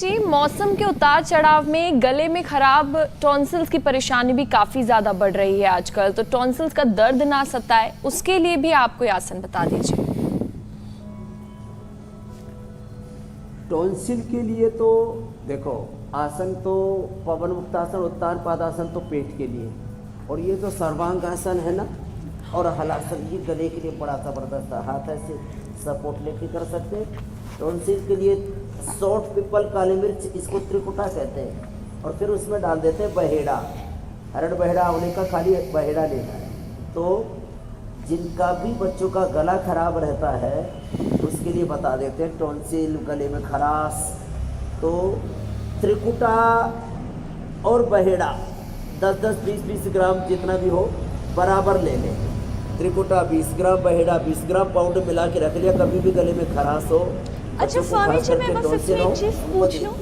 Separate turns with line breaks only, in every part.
जी, मौसम के उतार चढ़ाव में गले में खराब टॉन्सिल्स की परेशानी भी काफी ज्यादा बढ़ रही है आजकल। तो टॉन्सिल्स का दर्द ना सताए उसके लिए भी आप कोई आसन बता दीजिए।
टॉन्सिल के लिए तो देखो, आसन तो पवन मुक्तासन, उत्तान पादासन तो पेट के लिए, और ये जो सर्वांग आसन है ना, और हलासन, ये गले के लिए बड़ा ज़बरदस्त है। हाथ ऐसे सपोर्ट लेके कर सकते हैं। टॉन्सिल के लिए सौंठ, पीपल, काली मिर्च, इसको त्रिकुटा कहते हैं, और फिर उसमें डाल देते हैं बहेड़ा। हरड़ बहेड़ा होने का खाली बहेड़ा लेना है। तो जिनका भी बच्चों का गला खराब रहता है उसके लिए बता देते हैं टॉन्सिल, गले में खराश, तो त्रिकुटा और बहेड़ा 10-10, 20-20 ग्राम जितना भी हो बराबर ले लें। त्रिकुटा 20 ग्राम, बहेड़ा 20 ग्राम, पाउडर मिला के रख लिया। कभी भी गले में खराश हो।
अच्छा स्वामी जी, मैं बस इसमें एक चीज़ पूछ लूँ,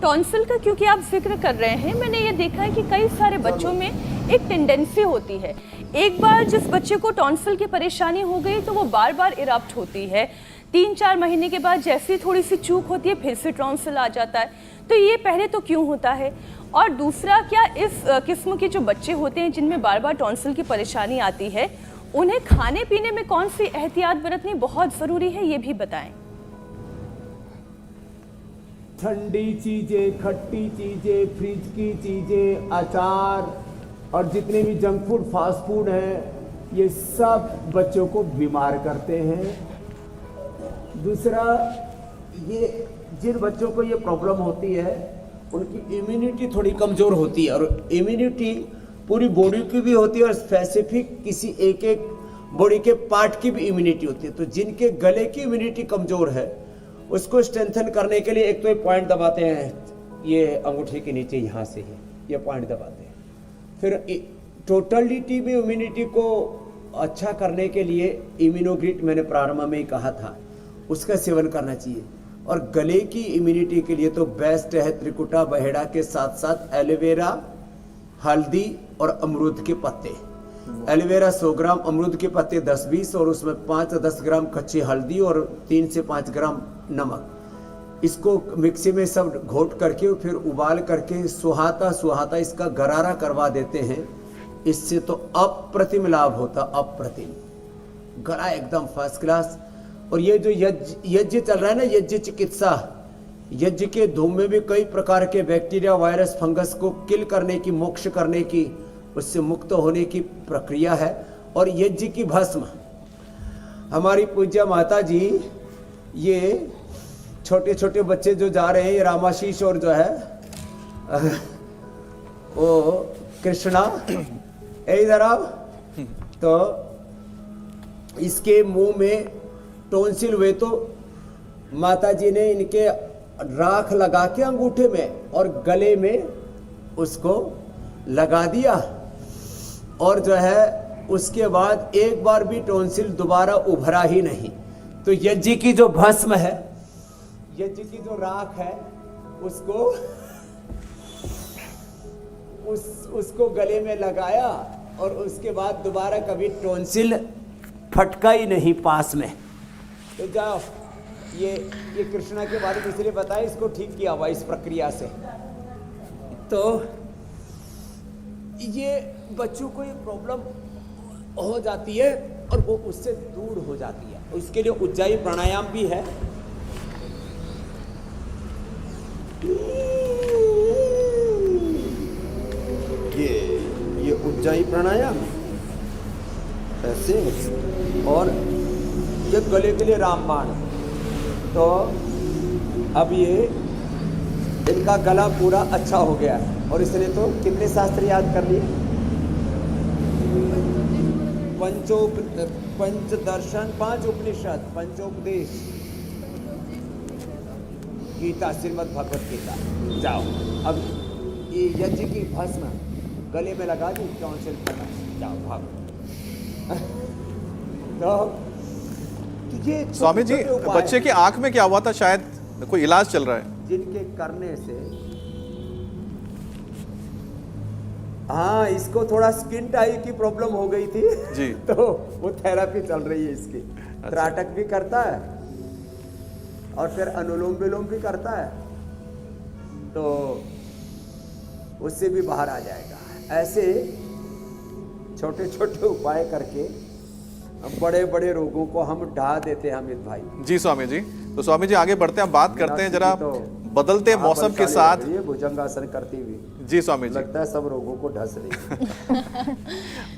टॉन्सिल का क्योंकि आप जिक्र कर रहे हैं, मैंने ये देखा है कि कई सारे बच्चों में एक टेंडेंसी होती है, एक बार जिस बच्चे को टॉन्सिल की परेशानी हो गई तो वो बार बार इरप्ट होती है। 3-4 महीने के बाद जैसी थोड़ी सी चूक होती है फिर से टॉन्सिल आ जाता है। तो ये पहले तो क्यों होता है, और दूसरा क्या इस किस्म के जो बच्चे होते हैं जिनमें बार बार टॉन्सिल की परेशानी आती है, उन्हें खाने पीने में कौन सी एहतियात बरतनी बहुत ज़रूरी है, ये भी बताएं।
ठंडी चीज़ें, खट्टी चीज़ें, फ्रिज की चीज़ें, अचार और जितने भी जंक फूड, फास्ट फूड हैं, ये सब बच्चों को बीमार करते हैं। दूसरा, ये जिन बच्चों को ये प्रॉब्लम होती है उनकी इम्यूनिटी थोड़ी कमज़ोर होती है, और इम्यूनिटी पूरी बॉडी की भी होती है और स्पेसिफिक किसी एक एक बॉडी के पार्ट की भी इम्यूनिटी होती है। तो जिनके गले की इम्यूनिटी कमज़ोर है उसको स्ट्रेंथन करने के लिए एक तो ये पॉइंट दबाते हैं, ये अंगूठे के नीचे यहाँ से ही ये पॉइंट दबाते हैं। फिर टोटलिटी में इम्यूनिटी को अच्छा करने के लिए इम्यूनोग्रिट, मैंने प्रारंभ में ही कहा था, उसका सेवन करना चाहिए। और गले की इम्यूनिटी के लिए तो बेस्ट है त्रिकुटा, बहेड़ा के साथ साथ एलोवेरा, हल्दी और अमरूद के पत्ते। एलोवेरा 100 ग्राम, अमरूद के पत्ते 10-20, और उसमें 5-10 ग्राम कच्ची हल्दी और 3 से 5 ग्राम नमक। इसको मिक्सी में सब घोट करके फिर उबाल करके सुहाता इसका गरारा करवा देते हैं। इससे तो अप्रतिम लाभ होता, अप्रतिम, गला एकदम फर्स्ट क्लास। और ये जो यज्ञ चल रहा है ना, यज्ञ चिकित्सा, यज्ञ के धूम में भी कई प्रकार के बैक्टीरिया, वायरस, फंगस को किल करने की, मोक्ष करने की, उससे मुक्त होने की प्रक्रिया है। और यज्ञ की भस्म, हमारी पूज्य माता जी, ये छोटे छोटे बच्चे जो जा रहे हैं, ये रामाशीष और जो है वो कृष्णा, इधर आओ, तो इसके मुंह में टॉन्सिल हुए तो माता जी ने इनके राख लगा के अंगूठे में और गले में उसको लगा दिया, और जो है उसके बाद एक बार भी टॉन्सिल दोबारा उभरा ही नहीं। तो यज्ञ की जो भस्म है, यज्ञ की जो राख है, उसको गले में लगाया, और उसके बाद दोबारा कभी टॉन्सिल फटका ही नहीं पास में। तो जाओ, ये कृष्णा के बारे में इसलिए बताया, इसको ठीक किया हुआ इस प्रक्रिया से। तो ये बच्चों को ये प्रॉब्लम हो जाती है और वो उससे दूर हो जाती है। उसके लिए उज्जाई प्राणायाम भी है। ये उज्जाई प्राणायाम ऐसे, और ये गले के लिए रामबाण। तो अब ये इनका गला पूरा अच्छा हो गया है, और इसने तो कितने शास्त्र याद कर लिए, पंचदर्शन, 5 उपनिषद, पंचोपदेश, गीता, श्रीमद् भगवत गीता। जाओ, अब ये यज्ञ की भस्म गले में लगा दी, टॉन्सिल खत्म, जाओ भागो। तो ये
स्वामी जी, बच्चे की आंख में क्या हुआ था, शायद कोई इलाज चल रहा है
जिनके करने से, हाँ, इसको थोड़ा स्किन टाई की प्रॉब्लम हो गई थी
जी,
तो वो थेरापी चल रही है इसकी। त्राटक भी करता है और फिर अनुलोम विलोम भी करता है, तो उससे भी बाहर आ जाएगा। ऐसे छोटे छोटे उपाय करके बड़े बड़े रोगों को हम ढा देते हैं अमित भाई।
जी स्वामी जी, तो स्वामी जी आगे बढ़ते हैं, बात करते हैं जरा
तो
बदलते मौसम के साथ।
ये भुजंगासन करती हुई
जी स्वामी जी,
लगता है सब रोगों को ढस रही है।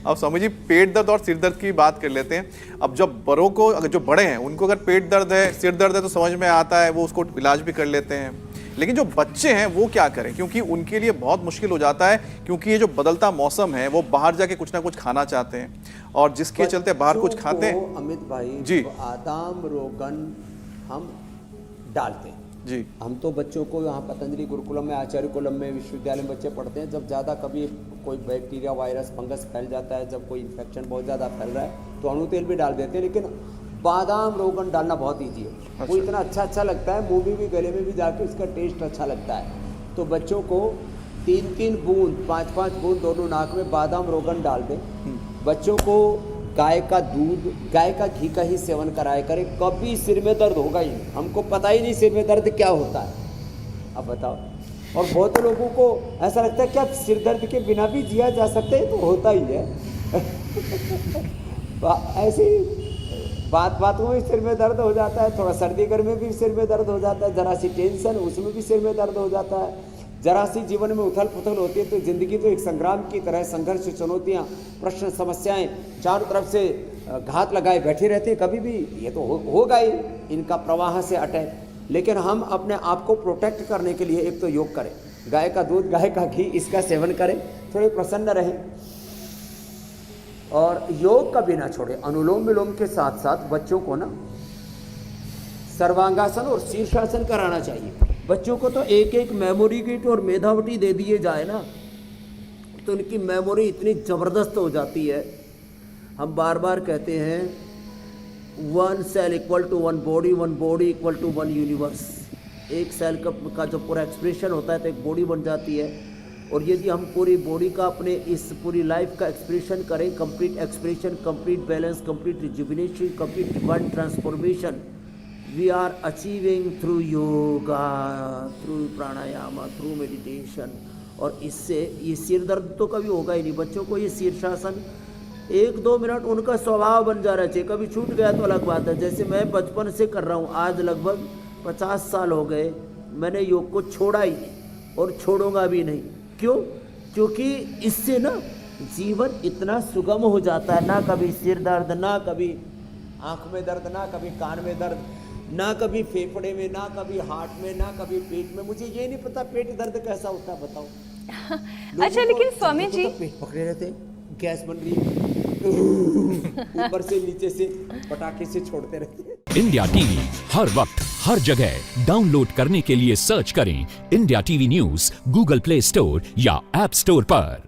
अब स्वामी जी पेट दर्द और सिर दर्द की बात कर लेते हैं। अब जब बड़ों को, अगर जो बड़े हैं उनको अगर पेट दर्द है, सिर दर्द है तो समझ में आता है, वो उसको इलाज भी कर लेते हैं। लेकिन जो बच्चे हैं वो क्या करें, क्योंकि उनके लिए बहुत मुश्किल हो जाता है, क्योंकि ये जो बदलता मौसम है वो बाहर जाके कुछ ना कुछ खाना चाहते हैं और जिसके चलते बाहर कुछ खाते हैं।
अमित भाई
जी।
तो आदाम रोगन हम डालते हैं
जी।
हम तो बच्चों को यहाँ पतंजलि गुरुकुलम में, आचार्य कुलम में, विश्वविद्यालय में बच्चे पढ़ते हैं। जब ज़्यादा कभी कोई बैक्टीरिया, वायरस, फंगस फैल जाता है, जब कोई इन्फेक्शन बहुत ज़्यादा फैल रहा है तो अणु तेल भी डाल देते हैं। लेकिन बादाम रोगन डालना बहुत ईजी है। वो इतना अच्छा लगता है, मुंह में भी गले में भी जाके उसका टेस्ट अच्छा लगता है। तो बच्चों को 3-3 बूंद, 5-5 बूंद दोनों नाक में बादाम रोगन डाल दें। बच्चों को गाय का दूध, गाय का घी का ही सेवन कराया करें। कभी सिर में दर्द होगा ही नहीं, हमको पता ही नहीं सिर में दर्द क्या होता है। अब बताओ, और बहुत लोगों को ऐसा लगता है क्या सिर दर्द के बिना भी जिया जा सकते है, तो होता ही है। ऐसे ही बात में सिर में दर्द हो जाता है, थोड़ा सर्दी गर्मी में भी सिर में दर्द हो जाता है, जरा सी टेंशन उसमें भी सिर में दर्द हो जाता है, जरा सी जीवन में उथल पुथल होती है। तो जिंदगी तो एक संग्राम की तरह, संघर्ष, चुनौतियाँ, प्रश्न, समस्याएं चारों तरफ से घात लगाए बैठे रहते हैं। कभी भी ये तो होगा ही, इनका प्रवाह से अटैक। लेकिन हम अपने आप को प्रोटेक्ट करने के लिए एक तो योग करें, गाय का दूध, गाय का घी, इसका सेवन करें, थोड़े प्रसन्न रहें और योग कभी ना छोड़े। अनुलोम विलोम के साथ साथ बच्चों को ना सर्वांगासन और शीर्षासन कराना चाहिए। बच्चों को तो एक मेमोरी किट और मेधावटी दे दिए जाए ना, तो उनकी मेमोरी इतनी ज़बरदस्त हो जाती है। हम बार बार कहते हैं 1 cell equal to 1 body, 1 body equal to 1 universe. एक सेल का जो पूरा एक्सप्रेशन होता है तो एक बॉडी बन जाती है। और यदि हम पूरी बॉडी का, अपने इस पूरी लाइफ का एक्सप्रेशन करें, complete expression, complete balance, complete rejuvenation, complete divine transformation we are achieving through yoga, through pranayama, through meditation. और इससे ये सिर दर्द तो कभी होगा ही नहीं। बच्चों को ये शीर्षासन 1-2 मिनट उनका स्वभाव बन जाना चाहिए। कभी छूट गया तो अलग बात है। जैसे मैं बचपन से कर रहा हूँ, आज लगभग 50 साल हो गए, मैंने योग को छोड़ा ही नहीं और छोड़ूंगा भी नहीं। क्यों? क्योंकि इससे ना जीवन इतना सुगम हो जाता है। ना कभी सिर दर्द, ना कभी आँख में दर्द, ना कभी कान में दर्द, ना कभी फेफड़े में, ना कभी हार्ट में, ना कभी पेट में। मुझे ये नहीं पता पेट दर्द कैसा होता है, बताओ।
अच्छा, लेकिन स्वामी जी,
पेट पकड़े रहते, गैस बन रही है, ऊपर से नीचे से पटाखे से छोड़ते रहते।
इंडिया टीवी हर वक्त हर जगह डाउनलोड करने के लिए सर्च करें India TV news Google play store या ऐप स्टोर पर।